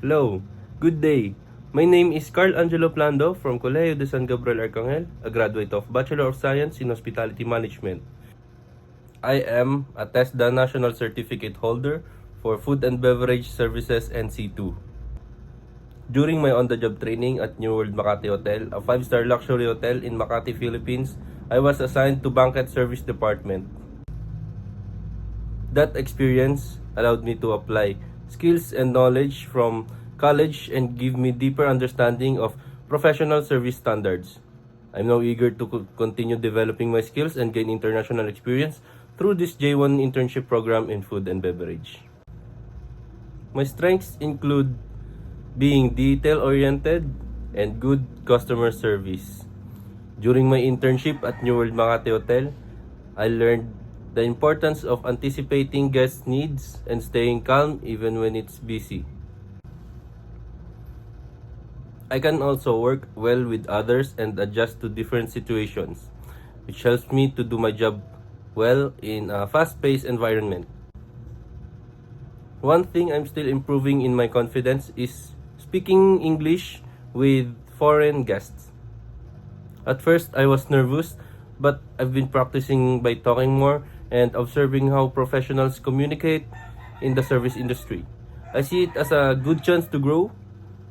Hello, good day. My name is Carl Angelo Plando from Colegio de San Gabriel Arcangel, a graduate of Bachelor of Science in Hospitality Management. I am a TESDA National Certificate holder for Food and Beverage Services NC2. During my on-the-job training at New World Makati Hotel, a 5-star luxury hotel in Makati, Philippines, I was assigned to Banquet Service Department. That experience allowed me to apply skills and knowledge from college and give me deeper understanding of professional service standards. I'm now eager to continue developing my skills and gain international experience through this J1 internship program in food and beverage. My strengths include being detail-oriented and good customer service. During my internship at New World Makati Hotel, I learned the importance of anticipating guest needs and staying calm even when it's busy. I can also work well with others and adjust to different situations, which helps me to do my job well in a fast-paced environment. One thing I'm still improving in my confidence is speaking English with foreign guests. At first, I was nervous, but I've been practicing by talking more and observing how professionals communicate in the service industry. I see it as a good chance to grow,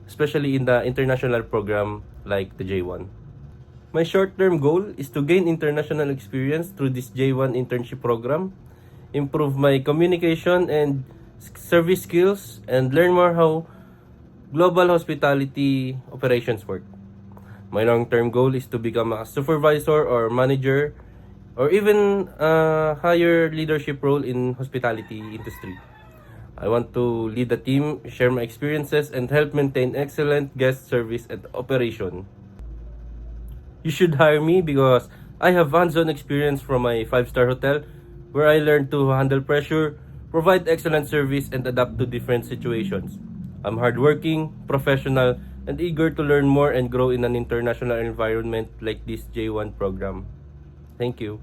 especially in the international program like the J1. My short-term goal is to gain international experience through this J1 internship program, improve my communication and service skills, and learn more how global hospitality operations work. My long-term goal is to become a supervisor or manager or even a higher leadership role in hospitality industry. I want to lead the team, share my experiences, and help maintain excellent guest service and operation. You should hire me because I have hands-on experience from my 5-star hotel where I learned to handle pressure, provide excellent service, and adapt to different situations. I'm hardworking, professional, and eager to learn more and grow in an international environment like this J1 program. Thank you.